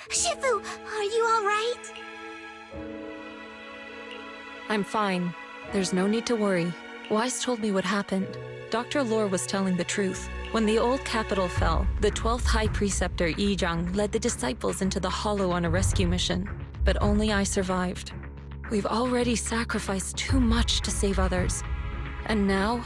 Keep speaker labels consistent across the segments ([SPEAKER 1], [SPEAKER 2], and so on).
[SPEAKER 1] Shifu, are you all right?
[SPEAKER 2] I'm fine. There's no need to worry. Wise told me what happened. Dr. Lore was telling the truth. When the old capital fell, the 12th High Preceptor Yi Zhang led the disciples into the Hollow on a rescue mission. But only I survived. We've already sacrificed too much to save others. And now,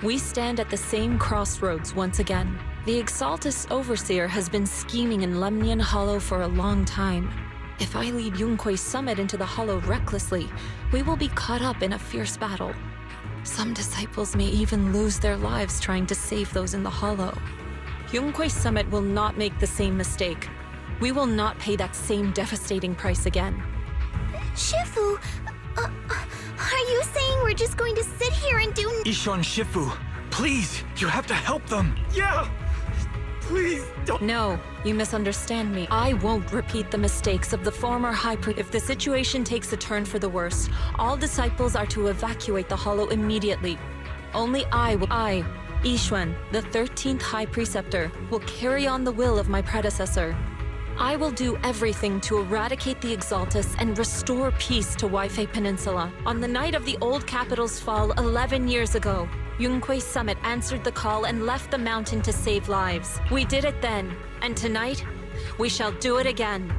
[SPEAKER 2] we stand at the same crossroads once again. The Exaltus Overseer has been scheming in Lemnian Hollow for a long time. If I lead Yunkui's summit into the Hollow recklessly, we will be caught up in a fierce battle. Some disciples may even lose their lives trying to save those in the Hollow. Yunkui's summit will not make the same mistake. We will not pay that same devastating price again.
[SPEAKER 1] Shifu, are you saying we're just going to sit here and do...
[SPEAKER 3] Ishan, Shifu, please, you have to help them. Yeah! Please, don't...
[SPEAKER 2] No, you misunderstand me. I won't repeat the mistakes of the former High Priest. If the situation takes a turn for the worse, all disciples are to evacuate the Hollow immediately. Only I, Yixuan, the 13th High Preceptor, will carry on the will of my predecessor. I will do everything to eradicate the Exaltus and restore peace to Weifei Peninsula. On the night of the old capital's fall 11 years ago, Yunkui's summit answered the call and left the mountain to save lives. We did it then, and tonight, we shall do it again.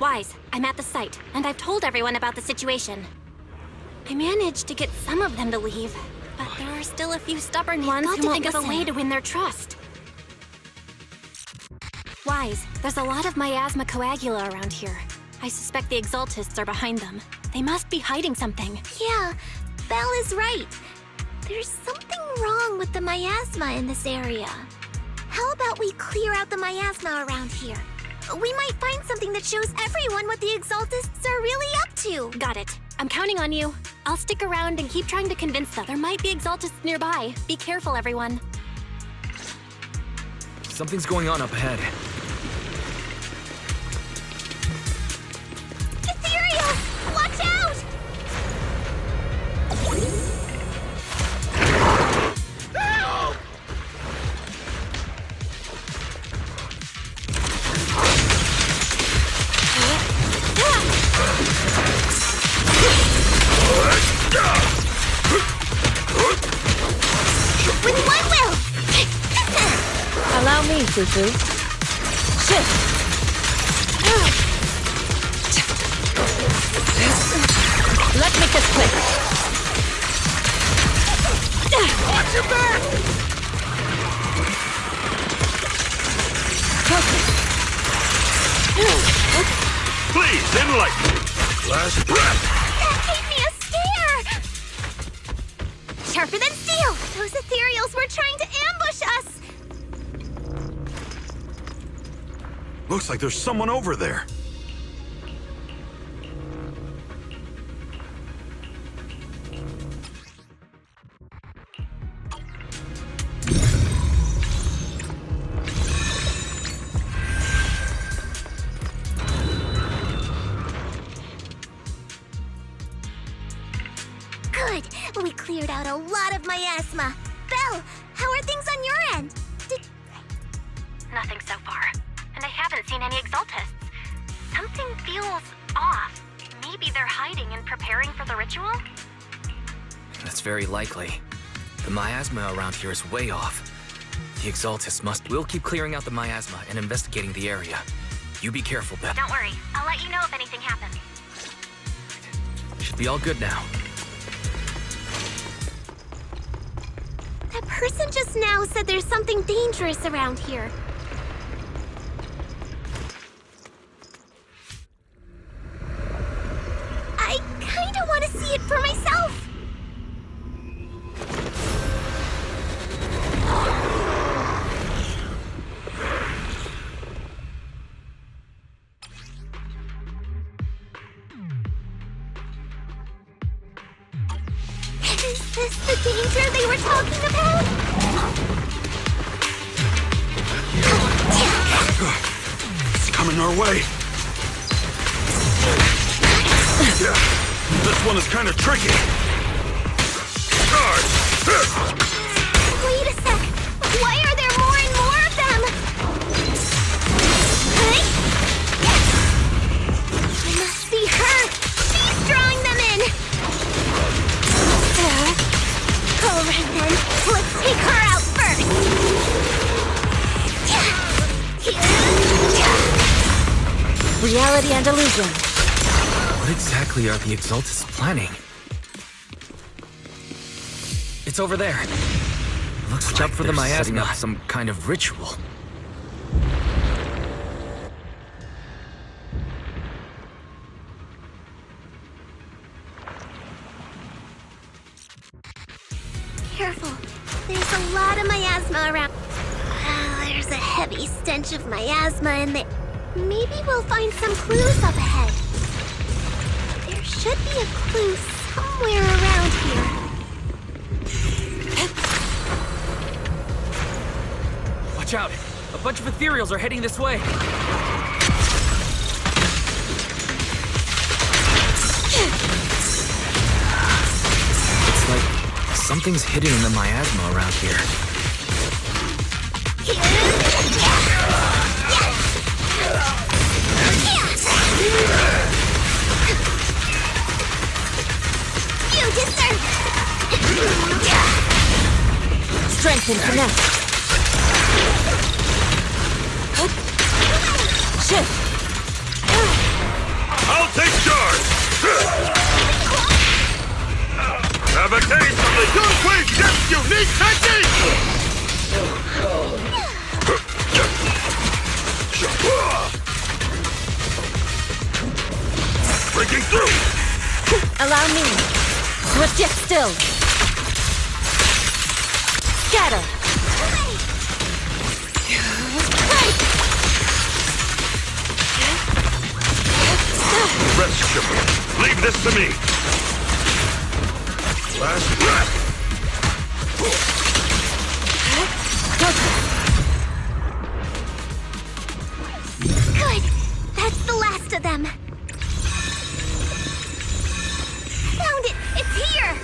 [SPEAKER 1] Wise, I'm at the site, and I've told everyone about the situation. I managed to get some of them to leave, but there are still a few stubborn ones who won't listen. Think of a way to win their trust. Wise, there's a lot of miasma coagula around here. I suspect the Exaltists are behind them. They must be hiding something. Yeah, Belle is right. There's something wrong with the miasma in this area. How about we clear out the miasma around here? We might find something that shows everyone what the Exaltists are really up to. Got it. I'm counting on you. I'll stick around and keep trying to convince them. There might be Exaltists nearby. Be careful, everyone.
[SPEAKER 3] Something's going on up ahead.
[SPEAKER 1] Ethereal! Watch out! With one will!
[SPEAKER 2] Allow me, Fufu. Shift! Let's make this quick.
[SPEAKER 3] Watch your back! Please, enlighten me. Last breath.
[SPEAKER 1] That gave me a scare! Sharper than steel! Those ethereals were trying to ambush us!
[SPEAKER 4] Looks like there's someone over there.
[SPEAKER 1] Good! We cleared out a lot of miasma. Belle, how are things on your end?
[SPEAKER 5] Nothing so far. And I haven't seen any Exaltists. Something feels off. Maybe they're hiding and preparing for the ritual?
[SPEAKER 3] That's very likely. The miasma around here is way off. The Exaltus must... We'll keep clearing out the miasma and investigating the area. You be careful, Beth.
[SPEAKER 5] Don't worry. I'll let you know if anything happens.
[SPEAKER 3] be all good now.
[SPEAKER 1] That person just now said there's something dangerous around here. I kinda want to see it for myself. Is this the danger they were talking about?
[SPEAKER 4] It's coming our way. Yeah, this one is kind of tricky. Charge!
[SPEAKER 1] Wait a sec. Why are there more and more of them? Hey? It must be her. She's drawing them in. All right then. Let's take her out first.
[SPEAKER 2] Reality and illusion.
[SPEAKER 3] What exactly are the Exaltists planning? It's over there. Looks
[SPEAKER 4] Watch
[SPEAKER 3] like
[SPEAKER 4] out for the
[SPEAKER 3] they're setting
[SPEAKER 4] miasma.
[SPEAKER 3] up some kind of ritual.
[SPEAKER 1] Careful. There's a lot of miasma around. There's a heavy stench of miasma in there. Maybe we'll find some clues up ahead. There should be a clue somewhere around here.
[SPEAKER 3] Watch out! A bunch of ethereals are heading this way! It's like something's hidden in the miasma around here.
[SPEAKER 1] You deserve
[SPEAKER 2] Strength and connect. Shift.
[SPEAKER 4] I'll take charge! Have a case of the Yunhui Ship's unique technique! Breaking through!
[SPEAKER 2] Allow me. Swift yet still. Scatter.
[SPEAKER 4] Rest, shipper. Leave this to me. Last breath.
[SPEAKER 1] Good. That's the last of them. Found it. It's here.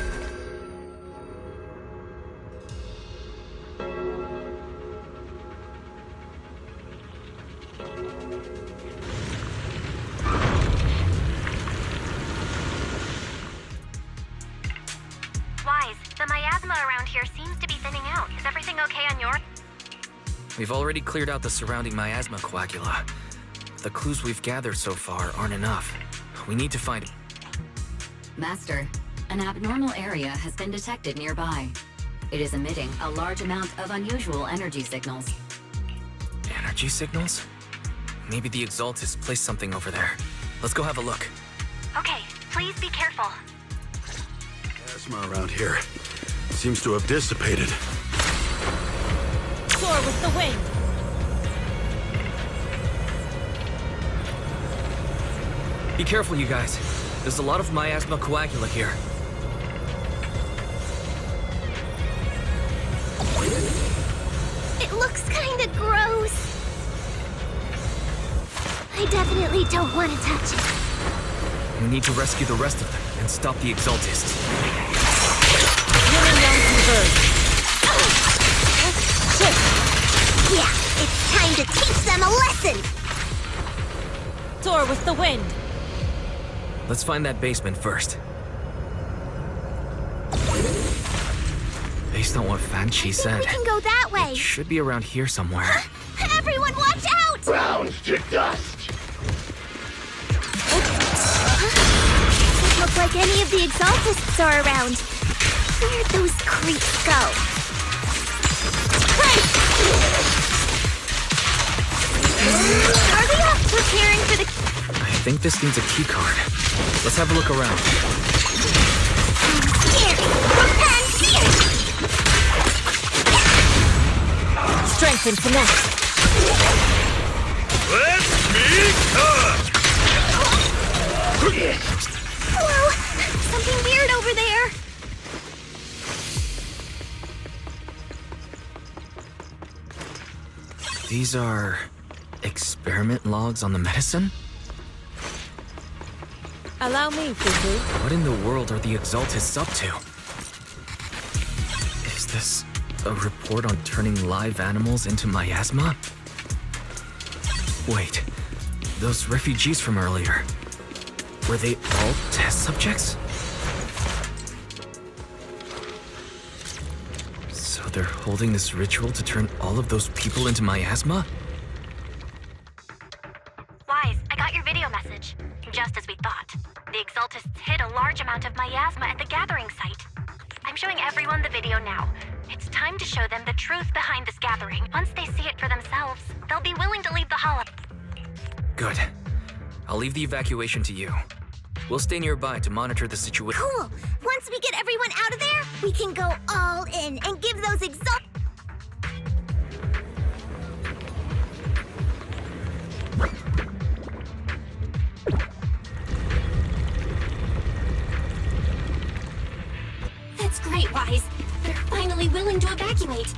[SPEAKER 5] Wise, the miasma around here seems to be thinning out. Is everything okay on your...
[SPEAKER 3] We've already cleared out the surrounding miasma coagula. The clues we've gathered so far aren't enough. We need to find...
[SPEAKER 6] Master, an abnormal area has been detected nearby. It is emitting a large amount of unusual energy signals.
[SPEAKER 3] Energy signals? Maybe the Exaltists placed something over there. Let's go have a look.
[SPEAKER 5] Okay, please be careful.
[SPEAKER 4] Miasma around here seems to have dissipated.
[SPEAKER 2] Soar with the wind.
[SPEAKER 3] Be careful, you guys. There's a lot of miasma coagula here.
[SPEAKER 1] It looks kinda gross. I definitely don't want to touch it.
[SPEAKER 3] We need to rescue the rest of them and stop the Exaltists.
[SPEAKER 2] Yin and yang converge. Shift.
[SPEAKER 1] Yeah, it's time to teach them a lesson.
[SPEAKER 2] Soar with the wind.
[SPEAKER 3] Let's find that basement first. Based on what Fan Chi said,
[SPEAKER 1] We can go that way.
[SPEAKER 3] it should be around here somewhere.
[SPEAKER 1] Everyone, watch out!
[SPEAKER 7] Ground to dust.
[SPEAKER 1] Doesn't look like any of of the exaltists are around. Where'd those creeps go? Hey! Are they off preparing for the...
[SPEAKER 3] I think this needs a key card. Let's have a look around.
[SPEAKER 1] Scary! And fierce!
[SPEAKER 2] Strength and finesse.
[SPEAKER 4] Let me touch!
[SPEAKER 1] Whoa! Something weird over there!
[SPEAKER 3] These are experiment logs on the medicine?
[SPEAKER 2] Allow me, Fufu.
[SPEAKER 3] What in the world are the Exaltists up to? Is this a report on turning live animals into miasma? Wait, those refugees from earlier, were they all test subjects? So they're holding this ritual to turn all of those people into miasma?
[SPEAKER 5] Wise, I got your video message. Just as we thought. The Exaltists hid a large amount of miasma at the gathering site. I'm showing everyone the video now. It's time to show them the truth behind this gathering. Once they see it for themselves, they'll be willing to leave the hollow.
[SPEAKER 3] Good. I'll leave the evacuation to you. We'll stay nearby to monitor the situation.
[SPEAKER 1] Cool! Once we get everyone out of there, we can go all in and give those That's great, Wise. They're finally willing to evacuate.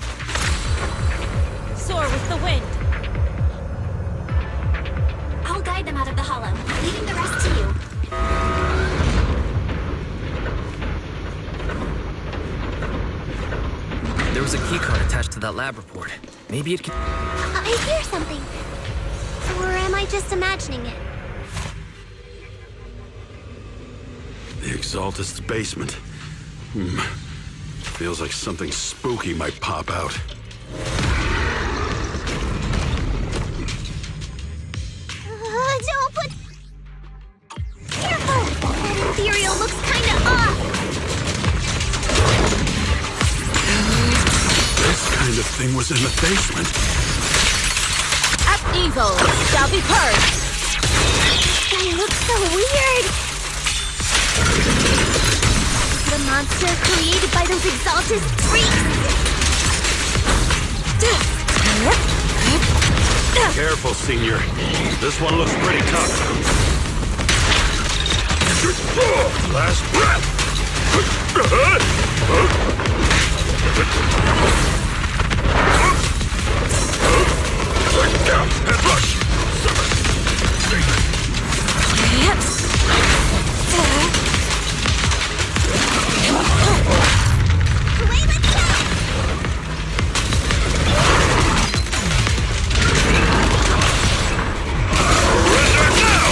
[SPEAKER 2] Soar with the wind.
[SPEAKER 1] I'll guide them out of the hollow, leaving the rest to you.
[SPEAKER 3] There was a keycard attached to that lab report. Maybe it can...
[SPEAKER 1] I hear something. Or am I just imagining it?
[SPEAKER 4] The Exaltist's basement. Feels like something spooky might pop out.
[SPEAKER 1] Don't put... Careful! That Imperial looks kinda off!
[SPEAKER 4] This kind of thing was in the basement.
[SPEAKER 2] Up evil shall be purged.
[SPEAKER 1] They look so weird! The monster created by those Exaltist freaks!
[SPEAKER 4] Careful, Senior. This one looks pretty tough. Last breath! Head rush!
[SPEAKER 1] Wait, let's go!
[SPEAKER 4] Surrender now!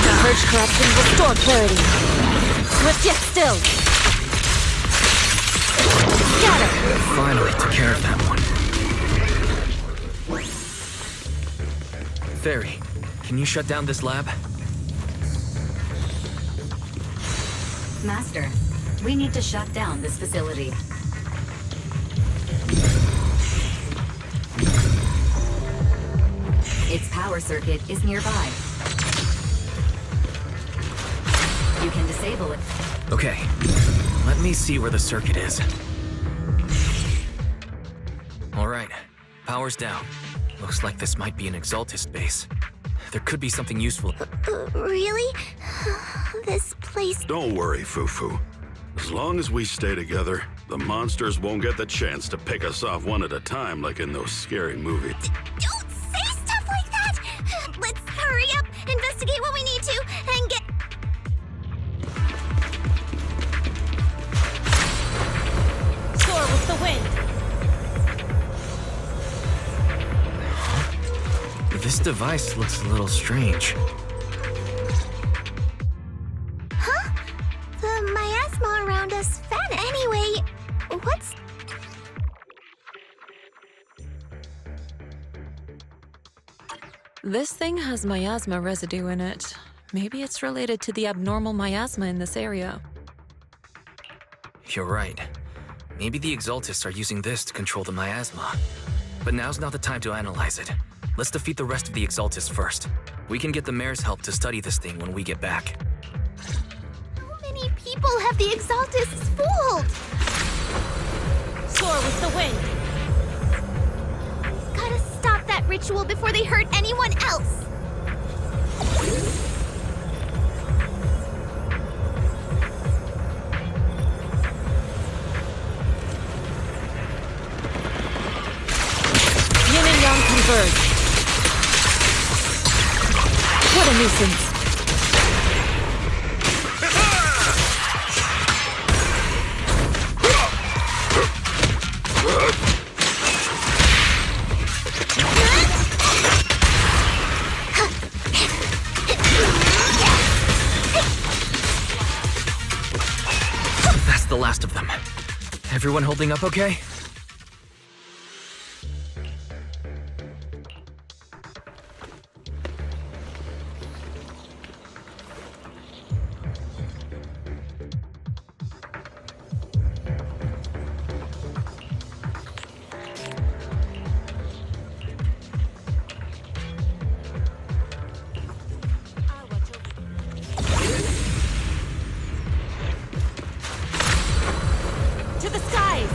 [SPEAKER 2] To purge corruption, restore clarity. Swift yet still. Scatter.
[SPEAKER 3] Finally took care of that one. Fairy, can you shut down this lab?
[SPEAKER 6] Master, we need to shut down this facility. Its power circuit is nearby. You can disable it.
[SPEAKER 3] Okay, let me see where the circuit is. All right, power's down. Looks like this might be an Exaltist base. There could be something useful.
[SPEAKER 1] Really? This place...
[SPEAKER 4] Don't worry, Fufu. As long as we stay together, the monsters won't get the chance to pick us off one at a time like in those scary movies.
[SPEAKER 1] Don't say stuff like that! Let's hurry up, investigate what we need to, and get...
[SPEAKER 2] Soar with the wind.
[SPEAKER 3] This device looks a little strange.
[SPEAKER 1] Huh? The miasma around us vanished. Anyway, what's...
[SPEAKER 2] This thing has miasma residue in it. Maybe it's related to the abnormal miasma in this area.
[SPEAKER 3] You're right. Maybe the Exaltists are using this to control the miasma. But now's not the time to analyze it. Let's defeat the rest of the Exaltists first. We can get the mayor's help to study this thing when we get back.
[SPEAKER 1] How many people have the Exaltists fooled?
[SPEAKER 7] Soar with the wind.
[SPEAKER 1] Gotta stop that ritual before they hurt anyone else.
[SPEAKER 2] Yin and Yang converge. What a nuisance.
[SPEAKER 3] That's the last of them. Everyone holding up okay?
[SPEAKER 7] To the skies!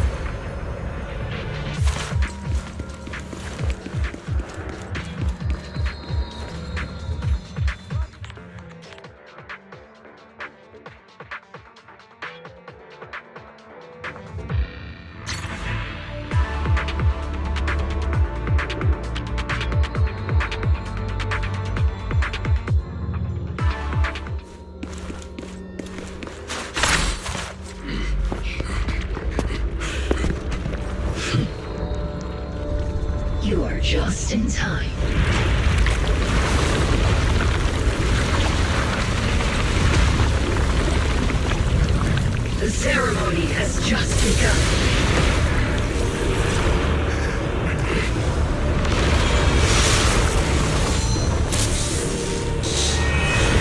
[SPEAKER 8] You are just in time. The ceremony has just begun.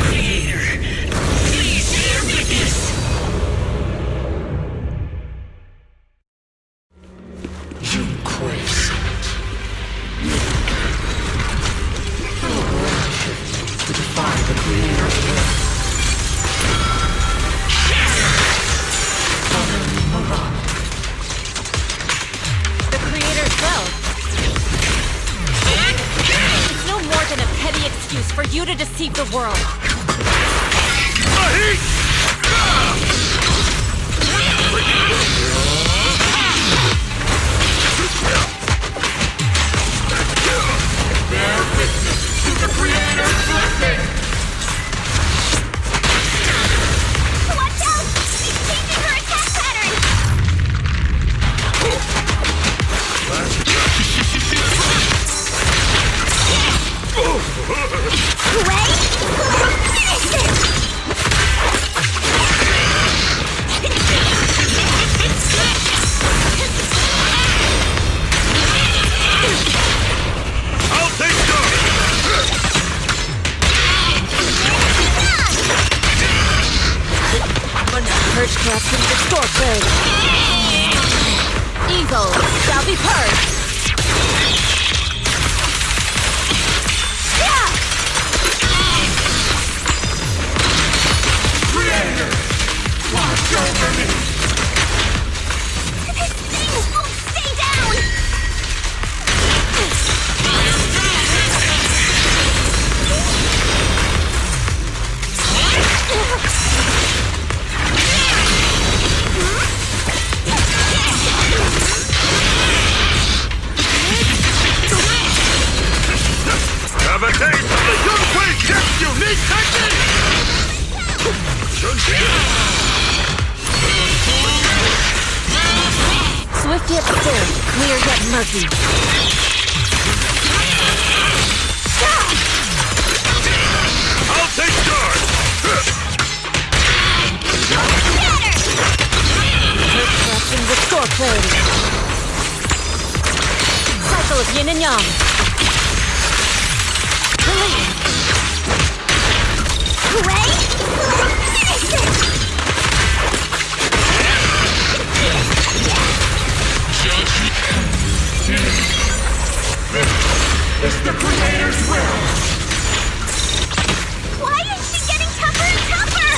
[SPEAKER 8] Creator, please bear witness. You craze. To defy the creator of earth.
[SPEAKER 7] The creator fell. It's no more than a petty excuse for you to deceive the world.
[SPEAKER 1] Watch out! She's changing her attack pattern! Wait! Finish it!
[SPEAKER 4] I'll take
[SPEAKER 2] Purge corruption, restore clarity. Evil shall be purged.
[SPEAKER 4] Creator! Watch over me!
[SPEAKER 1] This thing won't stay down!
[SPEAKER 4] Have a taste of the Yunhui Jet's unique technique!
[SPEAKER 2] Swift yet still, clear yet murky.
[SPEAKER 4] I'll take charge!
[SPEAKER 2] Purge corruption, restore clarity. Cycle of yin and yang.
[SPEAKER 8] It's the Creator's will!
[SPEAKER 1] Why is she getting tougher and tougher?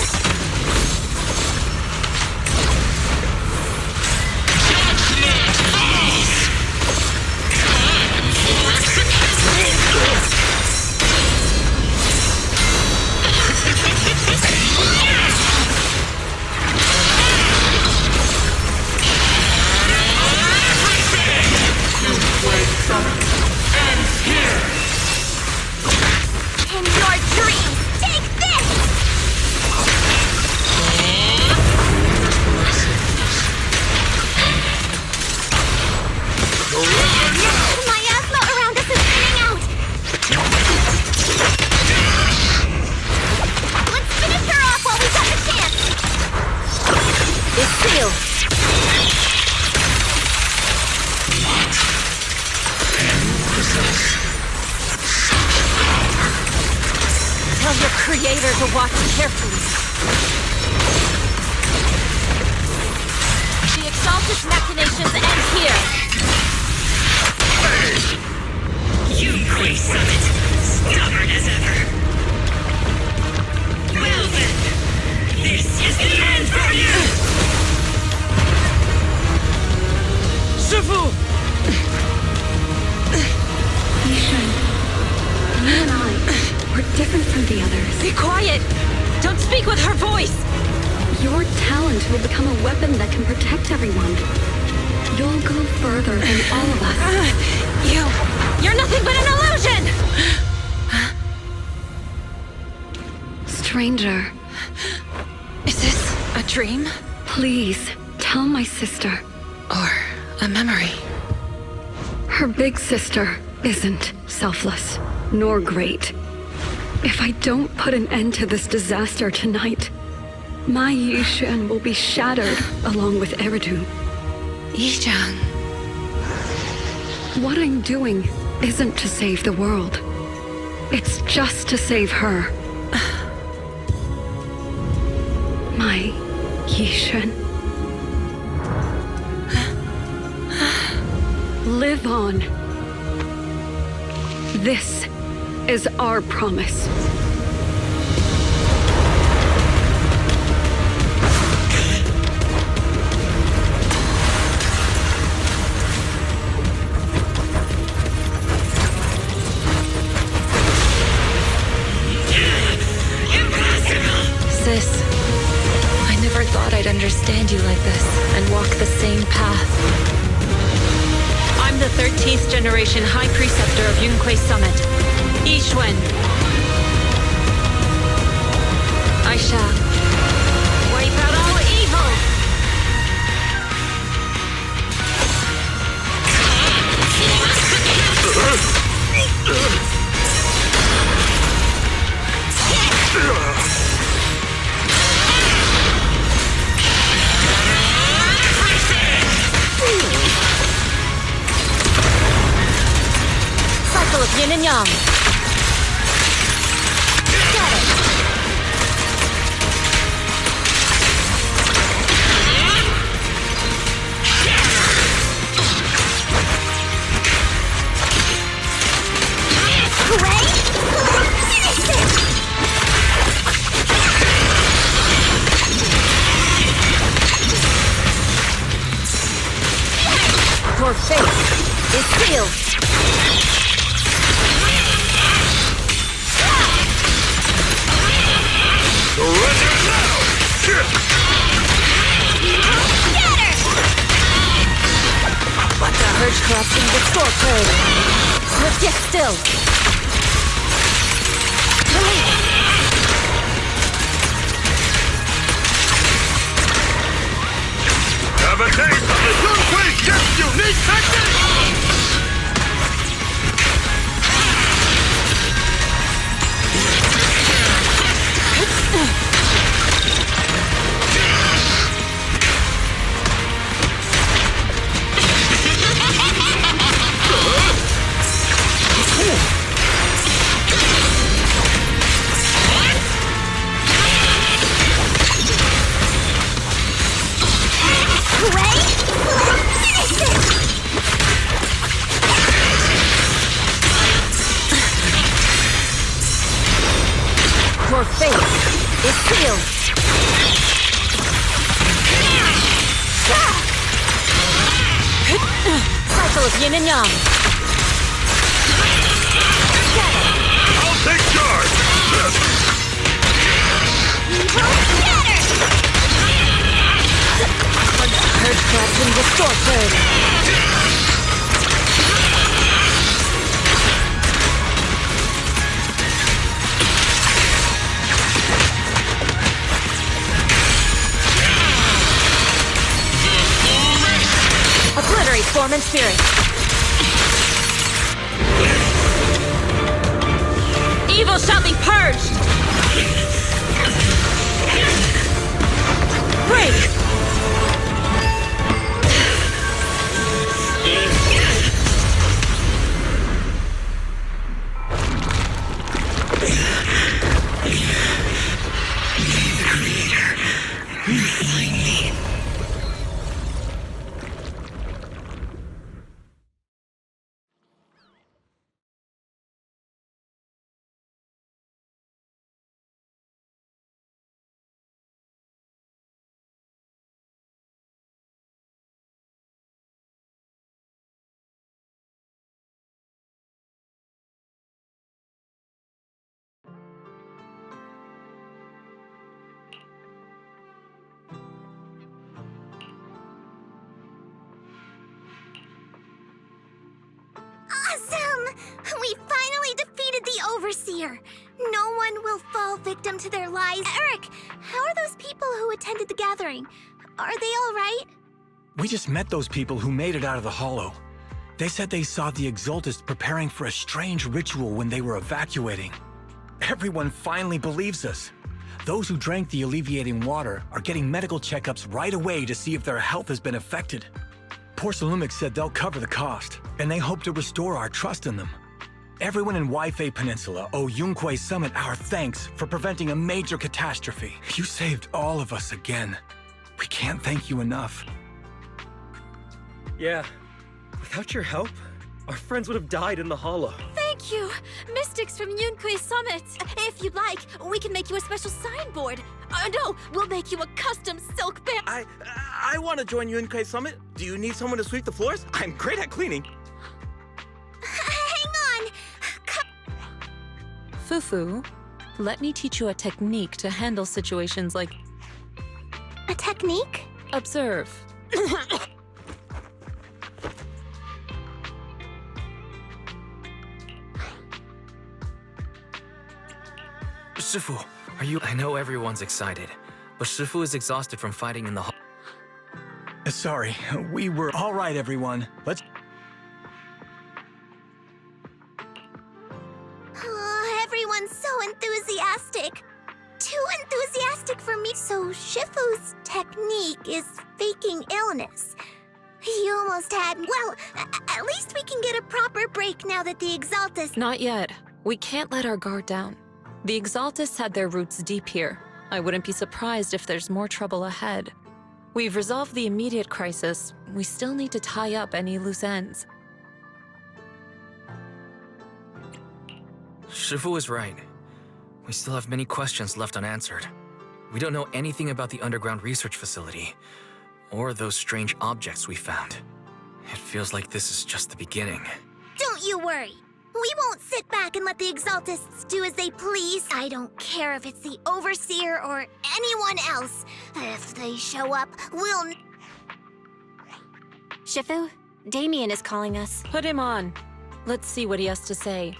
[SPEAKER 1] In your dreams, take this! The miasma around us is thinning out! Let's finish her off while we got the chance!
[SPEAKER 7] It's sealed. Tell your creator to watch carefully. The Exalted machinations end here.
[SPEAKER 8] Yunque Summit, stubborn as ever. Well then, this is the end for you!
[SPEAKER 7] Shifu!
[SPEAKER 9] Yishan, you and I, we're different from the others.
[SPEAKER 7] Be quiet! Don't speak with her voice!
[SPEAKER 9] Your talent will become a weapon that can protect everyone. You'll go further than all of us.
[SPEAKER 7] You're nothing but an illusion!
[SPEAKER 9] Stranger,
[SPEAKER 2] Is this a dream?
[SPEAKER 9] please, tell my sister.
[SPEAKER 2] Or a memory?
[SPEAKER 9] Her big sister isn't selfless, nor great. If I don't put an end to this disaster tonight, my Yishan will be shattered along with Eridu.
[SPEAKER 2] Yijang.
[SPEAKER 9] What I'm doing isn't to save the world. It's just to save her. My Yishan. Live on. This is our promise.
[SPEAKER 2] Sis, I never thought I'd understand you like this and walk the same path. I'm the 13th generation High Preceptor of Yunque Summit, Yixuan. I shall wipe out all evil!
[SPEAKER 7] Cycle of yin and yang. Get it!
[SPEAKER 1] Hooray! Finish it!
[SPEAKER 7] Your fate is sealed. Let the Hurge corruption restore clarity. Let's get still.
[SPEAKER 4] Have a taste of the Yunque Gift's unique technique!
[SPEAKER 7] Your fate is sealed. Cycle of yin and yang.
[SPEAKER 4] I'll take charge!
[SPEAKER 7] Purge corruption, restore clarity. Obliterate form and spirit. Evil shall be purged! Break!
[SPEAKER 1] Awesome! We finally defeated the Overseer. No one will fall victim to their lies. Eric, how are those people who attended the gathering? Are they all right?
[SPEAKER 10] We just met those people who made it out of the Hollow. They said they saw the Exaltists preparing for a strange ritual when they were evacuating. Everyone finally believes us. Those who drank the alleviating water are getting medical checkups right away to see if their health has been affected. Porcelumix said they'll cover the cost, and they hope to restore our trust in them. Everyone in Waifei Peninsula owe Yunquei Summit our thanks for preventing a major catastrophe. You saved all of us again. We can't thank you enough.
[SPEAKER 11] Yeah. Without your help, our friends would have died in the Hollow.
[SPEAKER 7] Thank you, Mystics from Yunquei Summit. If you'd like, we can make you a special signboard. No, we'll make you a custom silk band.
[SPEAKER 11] I want to join Yunquei Summit. Do you need someone to sweep the floors? I'm great at cleaning.
[SPEAKER 1] Hang on!
[SPEAKER 2] Fufu, let me teach you a technique to handle situations like...
[SPEAKER 1] A technique?
[SPEAKER 2] Observe.
[SPEAKER 3] Shifu, are you... I know everyone's excited, but Shifu is exhausted from fighting in the...
[SPEAKER 10] Sorry, we were all right, everyone. Let's...
[SPEAKER 1] Oh, everyone's so enthusiastic. Too enthusiastic for me. So Shifu's technique is faking illness. He almost had... Well, at least we can get a proper break now that the Exaltists...
[SPEAKER 2] Not yet. We can't let our guard down. The Exaltists had their roots deep here. I wouldn't be surprised if there's more trouble ahead. We've resolved the immediate crisis. We still need to tie up any loose ends.
[SPEAKER 3] Shifu is right. We still have many questions left unanswered. We don't know anything about the underground research facility, or those strange objects we found. It feels like this is just the beginning.
[SPEAKER 1] Don't you worry. We won't sit back and let the Exaltists do as they please. I don't care if it's the Overseer or anyone else. If they show up, we'll... Shifu, Damien is calling us.
[SPEAKER 2] Put him on. Let's see what he has to say.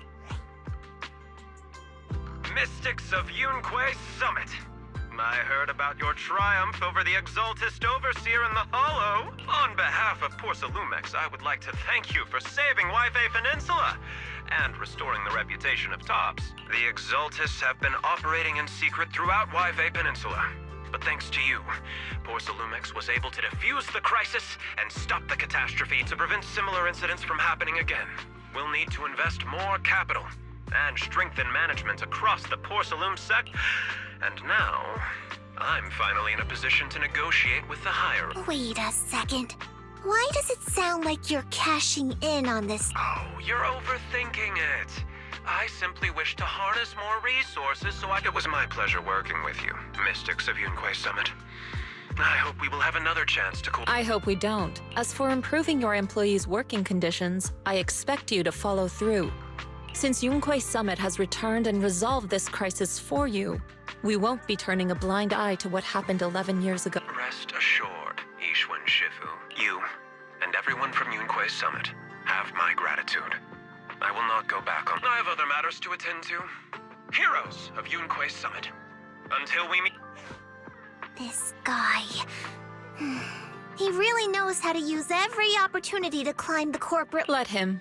[SPEAKER 12] Mystics of Yunquei Summit. I heard about your triumph over the Exaltist Overseer in the Hollow. On behalf of Porcelumix, I would like to thank you for saving Waifei Peninsula and restoring the reputation of Tops. The Exaltists have been operating in secret throughout Waifei Peninsula. But thanks to you, Porcelumix was able to defuse the crisis and stop the catastrophe to prevent similar incidents from happening again. We'll need to invest more capital and strengthen management across the Porcelum sect. And now, I'm finally in a position to negotiate with the higher...
[SPEAKER 1] Wait a second. Why does it sound like you're cashing in on this?
[SPEAKER 12] Oh, you're overthinking it. I simply wish to harness more resources so It was my pleasure working with you, Mystics of Yunquei Summit. I hope we will have another chance to
[SPEAKER 2] I hope we don't. As for improving your employees' working conditions, I expect you to follow through. Since Yunquei Summit has returned and resolved this crisis for you, we won't be turning a blind eye to what happened 11 years ago.
[SPEAKER 12] Rest assured, Ishwan Shifu, you, and everyone from Yunquei Summit have my gratitude. I will not go back on. I have other matters to attend to. Heroes of Yunquei Summit. Until we meet.
[SPEAKER 1] This guy. He really knows how to use every opportunity to climb the corporate.
[SPEAKER 2] Let him.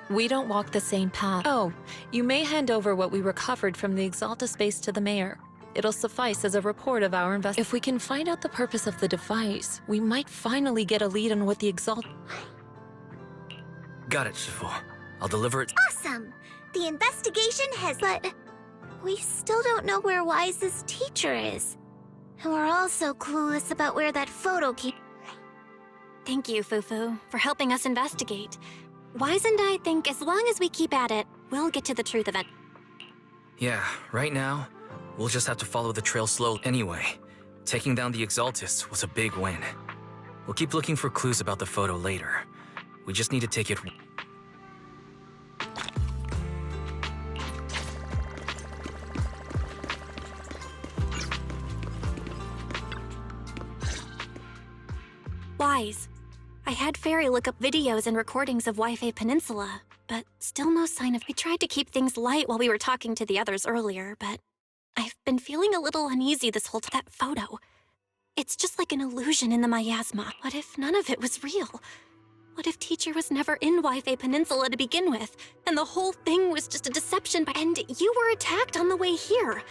[SPEAKER 2] We don't walk the same path. Oh, you may hand over what we recovered from the Exaltus base to the mayor. It'll suffice as a report of our investment. If we can find out the purpose of the device, we might finally get a lead on what the
[SPEAKER 3] Got it, Shifu. I'll deliver it.
[SPEAKER 1] Awesome! The investigation has. But we still don't know where Wise's teacher is. And we're also clueless about where that photo came. Thank you, Fufu, for helping us investigate. Wise and I think as long as we keep at it, we'll get to the truth of it.
[SPEAKER 3] Yeah, right now, we'll just have to follow the trail slowly. Anyway, taking down the Exaltists was a big win. We'll keep looking for clues about the photo later. We just need to take it.
[SPEAKER 1] Wise. I had Fairy look up videos and recordings of Wi-Fi Peninsula, but still no sign of. We tried to keep things light while we were talking to the others earlier, but I've been feeling a little uneasy this whole time. That photo. It's just like an illusion in the miasma. What if none of it was real? What if Teacher was never in Wi-Fi Peninsula to begin with, and the whole thing was just a deception and you were attacked on the way here?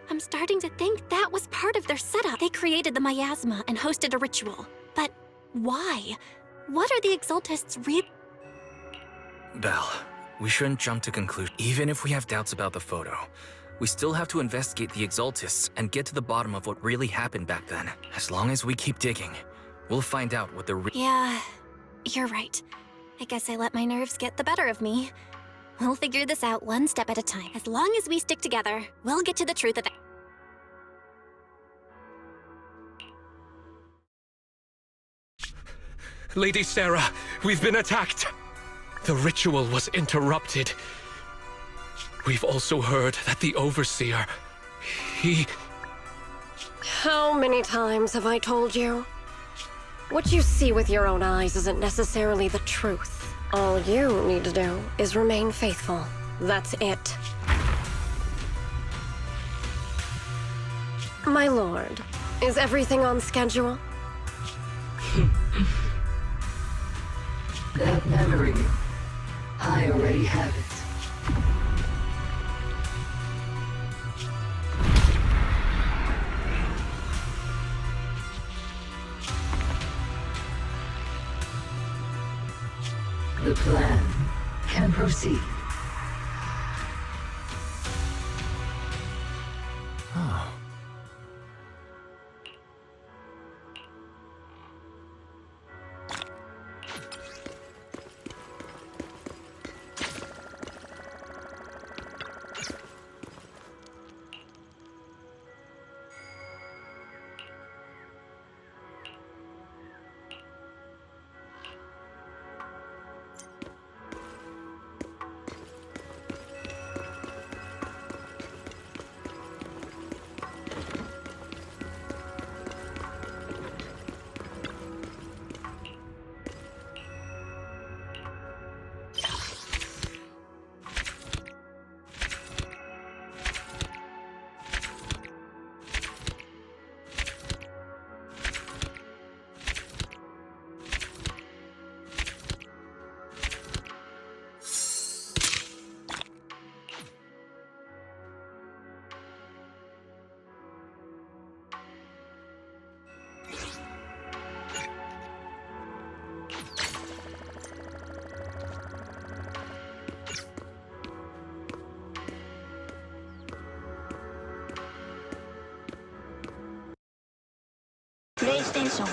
[SPEAKER 1] I'm starting to think that was part of their setup. They created the miasma and hosted a ritual. But why? What are the Exaltists really?
[SPEAKER 3] Belle, we shouldn't jump to conclusions. Even if we have doubts about the photo, we still have to investigate the Exaltists and get to the bottom of what really happened back then. As long as we keep digging, we'll find out what the
[SPEAKER 1] Yeah, you're right. I guess I let my nerves get the better of me. We'll figure this out one step at a time. As long as we stick together, we'll get to the truth of it.
[SPEAKER 13] Lady Sarah, we've been attacked. The ritual was interrupted. We've also heard that the Overseer, he...
[SPEAKER 14] How many times have I told you? What you see with your own eyes isn't necessarily the truth. All you need to do is remain faithful. That's it. My lord, is everything on schedule?
[SPEAKER 6] That memory, I already have it. The plan can proceed.
[SPEAKER 3] Oh.
[SPEAKER 1] PlayStation